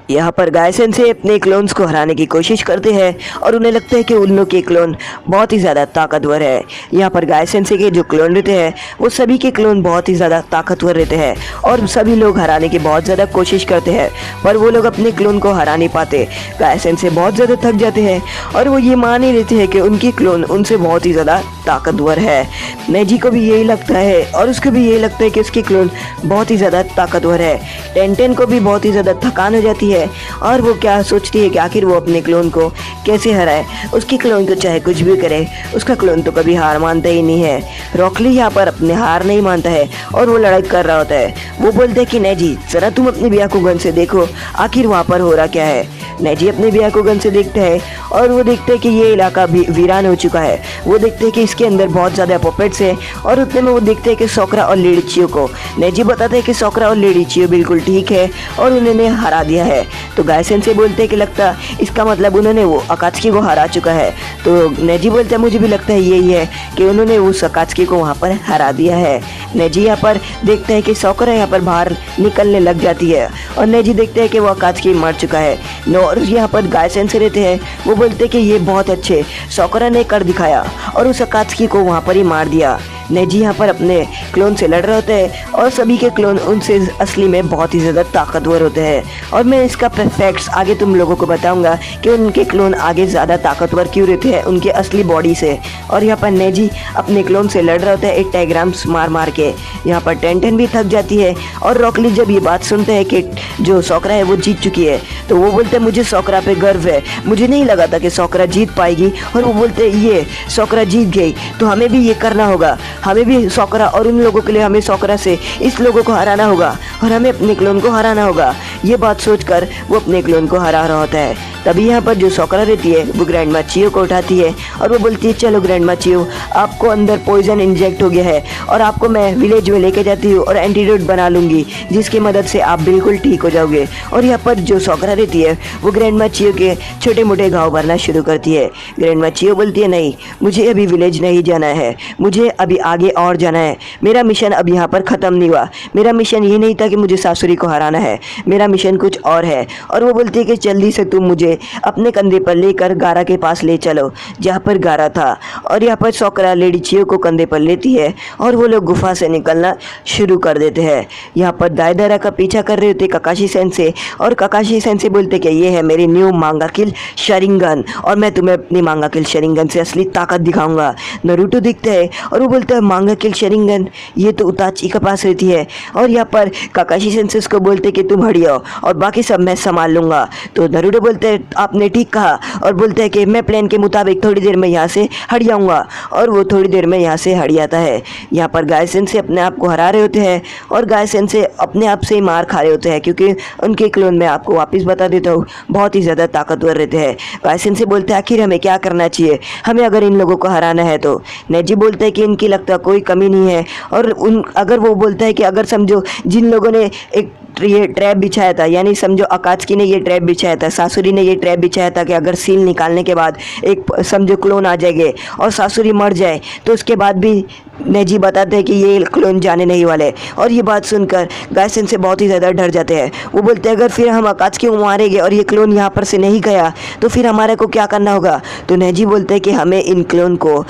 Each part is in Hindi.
यहाँ पर गायसन से अपने क्लोन्स को हराने की कोशिश करते हैं और उन्हें लगता है कि उन लोग के क्लोन बहुत ही ज़्यादा ताकतवर है। यहाँ पर गायसन से के जो क्लोन रहते हैं वो सभी के क्लोन बहुत ही ज़्यादा ताकतवर रहते हैं और सभी लोग हराने की बहुत ज़्यादा कोशिश करते हैं, पर वो लोग अपने क्लोन को हरा नहीं पाते। गायसन से बहुत ज़्यादा थक जाते हैं और वो ये मान ही लेते हैं कि उनके क्लोन उनसे बहुत ही ज़्यादा ताकतवर है। नेजी को भी यही लगता है और उसको भी यही लगता है कि उसके क्लोन बहुत ही ज़्यादा ताकतवर है। टेंटेन को भी बहुत ही ज़्यादा थकान हो जाती है और वो क्या सोचती है कि आखिर वो अपने क्लोन को कैसे हराए। उसके क्लोन तो चाहे कुछ भी करे, उसका क्लोन तो कभी हार मानता ही नहीं है। रॉकली यहाँ पर अपने हार नहीं मानता है और वो लड़ाई कर रहा होता है। वो बोलते हैं कि नेजी जरा तुम अपनी बियाकुगन से देखो आखिर वहाँ पर हो रहा क्या है। नेजी अपने बियाकुगन से देखता है और वो देखते हैं कि ये इलाका भी वीरान हो चुका है। वो देखते हैं कि इसके अंदर बहुत ज़्यादा पपेट्स हैं और उतने में वो देखते हैं कि सोकरा और लेडीचियो को। नेजी बताते हैं कि सोकरा और लेडीचियो बिल्कुल ठीक है और उन्होंने हरा दिया है। तो गायसन से बोलते हैं कि लगता इसका मतलब उन्होंने वो अकात्सुकी को हरा चुका है। तो नेजी बोलता है मुझे भी लगता है यही है कि उन्होंने उस अकात्सुकी को वहाँ पर हरा दिया है। नेजी यहाँ पर देखता है कि सोकरा यहाँ पर बाहर निकलने लग जाती है और नेजी देखते हैं कि वो अकात्सुकी मर चुका है। और यहाँ पर गायसन से रहते हैं, वो बोलते हैं कि ये बहुत अच्छे सोकरा ने कर दिखाया और उस अकात्सुकी को वहाँ पर ही मार दिया। नेजी यहाँ पर अपने क्लोन से लड़ रहे होते हैं और सभी के क्लोन उनसे असली में बहुत ही ज़्यादा ताकतवर होते हैं और मैं इसका फैक्ट्स आगे तुम लोगों को बताऊंगा कि उनके क्लोन आगे ज़्यादा ताकतवर क्यों रहते हैं उनके असली बॉडी से। और यहाँ पर नेजी अपने क्लोन से लड़ रहे होते हैं एक टाइग्राम्स मार मार के। यहाँ पर टेंटेन भी थक जाती है और रॉकली जब ये बात सुनते हैं कि जो सोकरा है वो जीत चुकी है तो वो बोलते हैं मुझे सोकरा पे गर्व है, मुझे नहीं लगा था कि सोकरा जीत पाएगी। और वो बोलते हैं ये सोकरा जीत गई तो हमें भी ये करना होगा, हमें भी सोकरा और उन लोगों के लिए हमें सोकरा से इस लोगों को हराना होगा और हमें अपने क्लोन को हराना होगा। ये बात सोचकर वो अपने क्लोन को हरा रहा होता है। तभी यहाँ पर जो सोकरा रहती है वो ग्रैंडमा चियो को उठाती है और वो बोलती है चलो ग्रैंडमा चियो आपको अंदर पॉइजन इंजेक्ट हो गया है और आपको मैं विलेज में लेके जाती हूँ और एंटीडोट बना लूँगी जिसकी मदद से आप बिल्कुल ठीक हो जाओगे। और यहाँ पर जो सोकरा रहती है वो ग्रैंडमा चियो के छोटे मोटे घाव भरना शुरू करती है। ग्रैंडमा चियो बोलती है नहीं मुझे अभी विलेज नहीं जाना है, मुझे अभी आगे और जाना है। मेरा मिशन अब यहाँ पर ख़त्म नहीं हुआ, मेरा मिशन ये नहीं था कि मुझे सासुरी को हराना है, मेरा मिशन कुछ और है। और वो बोलती है कि जल्दी से तुम मुझे अपने कंधे पर लेकर गारा के पास ले चलो जहाँ पर गारा था। और यहाँ पर सोकरा लेडी चियो को कंधे पर लेती है और वो लोग गुफा से निकलना शुरू कर देते हैं। यहाँ पर दायदारा का पीछा कर रहे होते ककाशी सेंसे और ककाशी सेंसे बोलते कि ये है मेरी न्यू मांगा किल शरिंगन और मैं तुम्हें अपनी मांगा किल शरिंगन से असली ताकत दिखाऊंगा। नारुतो दिखता है और वो बोलता है मांगा किल शरिंगन ये तो उताची के पास रहती है। और यहाँ पर ककाशी सेंसे को बोलते कि तुम हट जाओ और बाकी सब मैं संभाल लूँगा। तो नारुतो बोलते हैं आपने ठीक कहा और बोलते हैं कि मैं प्लान के मुताबिक थोड़ी देर में यहाँ से हट जाऊँगा। और वो थोड़ी देर में यहाँ से हट जाता है। यहाँ पर गायसन से अपने आप को हरा रहे होते हैं और गायसन से अपने आप से ही मार खा रहे होते हैं क्योंकि उनके क्लोन मैं आपको वापस बता देता हूँ बहुत ही ज़्यादा ताकतवर रहते हैं। गायसन से बोलते हैं आखिर हमें क्या करना चाहिए, हमें अगर इन लोगों को हराना है तो। नेजी बोलते हैं कि इनकी लगता कोई कमी नहीं है और अगर वो बोलता है कि अगर समझो जिन लोगों ने एक ये ट्रैप बिछाया था, यानी समझो अकात्सुकी ने ये ट्रैप बिछाया था, सासुरी ने ये ट्रैप बिछाया था कि अगर सील निकालने के बाद एक समझो क्लोन आ जाएंगे और सासुरी मर जाए तो उसके बाद भी नेजी बताते हैं कि ये क्लोन जाने नहीं वाले। और ये बात सुनकर गायसन से बहुत ही ज़्यादा डर जाते हैं। वो बोलते हैं अगर फिर हम अकात्सुकी को मारेंगे और ये क्लोन यहाँ पर से नहीं गया तो फिर हमारे को क्या करना होगा। तो नेजी बोलते हैं कि हमें इन क्लोन को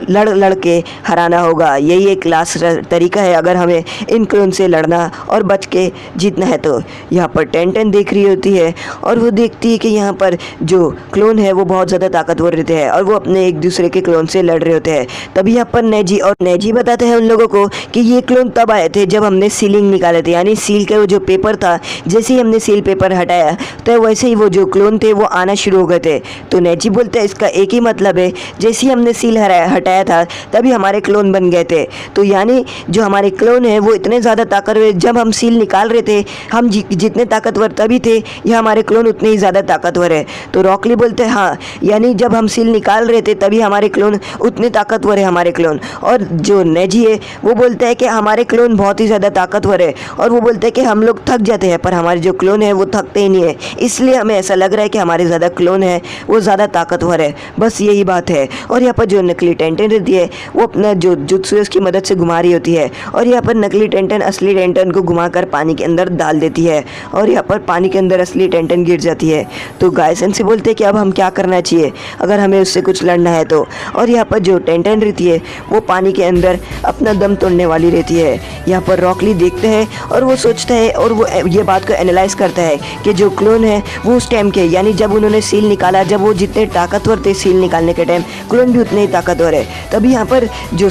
लड़ के हराना होगा, यही एक लास्ट तरीका है अगर हमें इन क्लोन से लड़ना और बच के जीतना है। तो यहाँ पर टेंटेन देख रही होती है और वो देखती है कि यहाँ पर जो क्लोन है वो बहुत ज़्यादा ताकतवर रहते हैं और वो अपने एक दूसरे के क्लोन से लड़ रहे होते हैं। तभी यहाँ पर नेजी बताते हैं उन लोगों को कि ये क्लोन तब आए थे जब हमने सीलिंग निकाले थे, यानी सील का वो जो पेपर था जैसे ही हमने सील पेपर हटाया तो वैसे ही वो जो क्लोन थे वो आना शुरू हो गए थे। तो नेजी बोलते हैं इसका एक ही मतलब है जैसे ही हमने सील हटाया था तभी हमारे क्लोन बन गए थे। तो यानी जो हमारे क्लोन है वो इतने ज़्यादा ताकतवर, जब हम सील निकाल रहे थे हम जितने ताकतवर तभी थे या हमारे क्लोन उतने ही ज़्यादा ताकतवर है। तो रॉकली बोलते हैं हाँ, यानी जब हम सील निकाल रहे थे तभी हमारे क्लोन उतने ताकतवर है हमारे क्लोन। और जो नेजी है वो बोलता है कि हमारे क्लोन बहुत ही ज़्यादा ताकतवर है और वो बोलते हैं कि हम लोग थक जाते हैं पर हमारे जो क्लोन है वो थकते ही नहीं है, इसलिए हमें ऐसा लग रहा है कि हमारे ज़्यादा क्लोन है वो ज़्यादा ताकतवर है, बस यही बात है। और यहाँ पर जो नकली टेंटेन रहती है वो अपना जो जुत्सु उसकी मदद से घुमा रही होती है और यहाँ पर नकली टेंटेन असली टेंटेन को घुमाकर पानी के अंदर डाल देती है और यहाँ पर पानी के अंदर असली टेंटेन गिर जाती है। तो गाय सेंसे बोलते हैं कि अब हम क्या करना चाहिए अगर हमें उससे कुछ लड़ना है तो। और यहाँ पर जो टेंटेन रहती है वो पानी के अंदर अपना दम तोड़ने वाली रहती है। यहाँ पर रॉक ली देखते हैं और वो सोचता है और वो ये बात को एनालाइज करता है कि जो क्लोन है वो उस टाइम के, यानी जब उन्होंने सील निकाला, जब वो जितने ताकतवर थे सील निकालने के टाइम, क्लोन भी उतने ही ताकतवर है। तभी यहाँ पर जो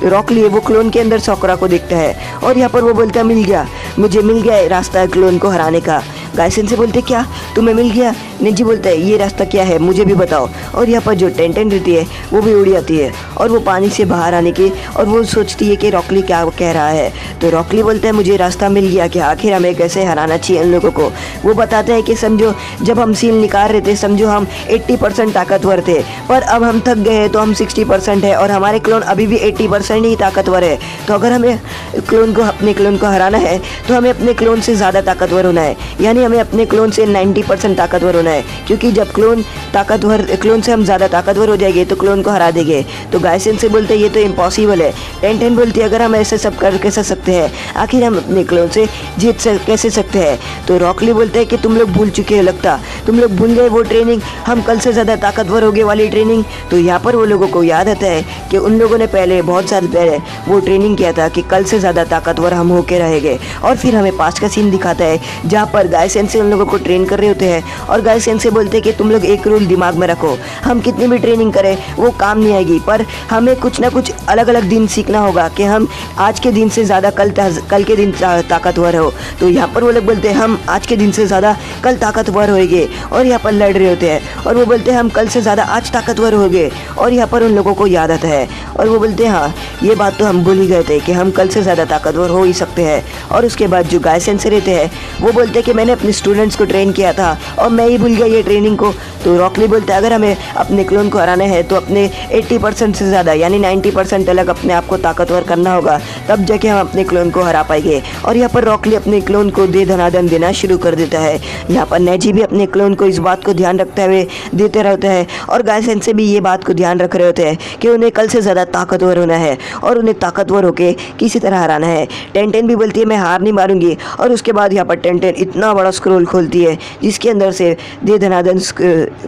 रॉक ली है वो क्लोन के अंदर सोकरा को देखता है और यहाँ पर वो बोलता है मिल गया, मुझे मिल गया रास्ता क्लोन को हराने का। गाय सेंसे बोलते क्या तुम्हें मिल गया? नेजी बोलता है ये रास्ता क्या है मुझे भी बताओ। और यहाँ पर जो टेंटेन रहती है वो भी उड़ जाती है और वो पानी से बाहर आने की और वो सोचती है कि रॉकली क्या कह रहा है। तो रॉकली बोलता है मुझे रास्ता मिल गया कि आखिर हमें कैसे हराना चाहिए इन लोगों को। वो बताता है कि समझो जब हम सील निकाल रहे थे, समझो हम 80% ताकतवर थे, पर अब हम थक गए हैं तो हम 60% है और हमारे क्लोन अभी भी 80% ही ताकतवर है। तो अगर हमें अपने क्लोन को हराना है तो हमें अपने क्लोन से ज़्यादा ताकतवर होना है, यानी हमें अपने क्लोन से 90% ताकतवर होना है, क्योंकि जब क्लोन से हम ज़्यादा ताकतवर हो जाएंगे तो क्लोन को हरा देंगे। तो गाय सेंसे बोलते हैं ये तो इम्पॉसिबल है। टेंटेन बोलती है अगर हम ऐसे सब कर कैसे सकते हैं, आखिर हम अपने क्लोन से कैसे सकते हैं। तो रॉकली बोलते हैं कि तुम लोग भूल चुके हो, लगता तुम लोग भूल गए वो ट्रेनिंग, हम कल से ज़्यादा ताकतवर हो गए वाली ट्रेनिंग। तो यहाँ पर वो लोगों को याद आता है कि उन लोगों ने पहले बहुत साल पहले वो ट्रेनिंग किया था कि कल से ज़्यादा ताकतवर हम होके रहेंगे। और फिर हमें पास्ट का सीन दिखाता है जहाँ पर गाय सेंसे उन लोगों को ट्रेन कर रहे होते हैं और गाय सेंसे बोलते हैं कि तुम लोग एक रूल दिमाग में रखो, हम कितनी भी ट्रेनिंग करें वो काम नहीं आएगी, पर हमें कुछ ना कुछ अलग अलग दिन सीखना होगा कि हम आज के दिन से ज़्यादा कल के दिन ताकतवर हो। तो यहाँ पर वो लोग बोलते हैं हम आज के दिन से ज़्यादा कल ताकतवर होएंगे और यहाँ पर लड़ रहे होते हैं और वो बोलते हैं हम कल से ज़्यादा आज ताकतवर होंगे। और यहाँ पर उन लोगों को याद आता है और वो बोलते हैं हाँ ये बात तो हम भूल ही गए थे कि हम कल से ज़्यादा ताकतवर हो ही सकते हैं। और उसके बाद जो गाय सेंसे रहते हैं वो बोलते हैं कि मैंने अपने स्टूडेंट्स को ट्रेन किया था और मैं ही भूल गया ये ट्रेनिंग को। तो रॉकली बोलता है अगर हमें अपने क्लोन को हराना है तो अपने 80% से ज़्यादा यानी 90% अलग अपने आप को ताकतवर करना होगा, तब जाके हम अपने क्लोन को हरा पाएंगे। और यहाँ पर रॉकली अपने क्लोन को दे धनादन देना शुरू कर देता है। यहाँ पर नेजी भी अपने क्लोन को इस बात को ध्यान रखते हुए देते रहते हैं और गाय सेंसे भी ये बात को ध्यान रख रहे होते हैं कि उन्हें कल से ज़्यादा ताकतवर होना है और उन्हें ताकतवर होकर किसी तरह हराना है। टेंटेन भी बोलती है मैं हार नहीं मारूंगी। और उसके बाद यहाँ पर टेंटेन इतना बड़ा स्क्रोल खोलती है जिसके अंदर से दे धनादन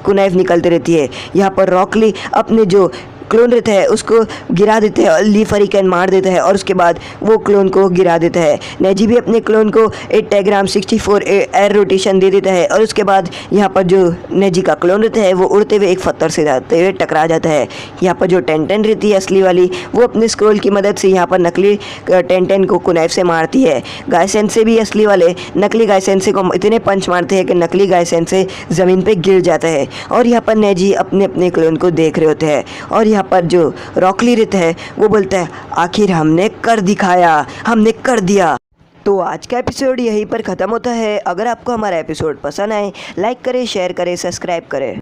कुनाइफ निकलती रहती है। यहाँ पर रॉकली अपने जो क्लोन रहता है उसको गिरा देते हैं और लीफ हरिकेन मार देता है और उसके बाद वो क्लोन को गिरा देता है। नेजी भी अपने क्लोन को 8 डायग्राम 64 एयर रोटेशन दे देता है और उसके बाद यहाँ पर जो नेजी का क्लोन रहता है वो उड़ते हुए एक पत्थर से जाते हुए टकरा जाता है। यहाँ पर जो टेंटेन रहती है असली वाली वो अपने स्क्रोल की मदद से यहाँ पर नकली टेंटेन को कुनाइफ से मारती है। गाय सेंसे भी असली वाले नकली गाय सेंसे को इतने पंच मारते हैं कि नकली गाय सेंसे ज़मीन पर गिर जाता है। और यहाँ पर नेजी अपने अपने क्लोन को देख रहे होते हैं और यहाँ पर जो रॉकली रहता है वो बोलता है आखिर हमने कर दिखाया, हमने कर दिया। तो आज का एपिसोड यहीं पर ख़त्म होता है। अगर आपको हमारा एपिसोड पसंद आए लाइक करें, शेयर करें, सब्सक्राइब करें।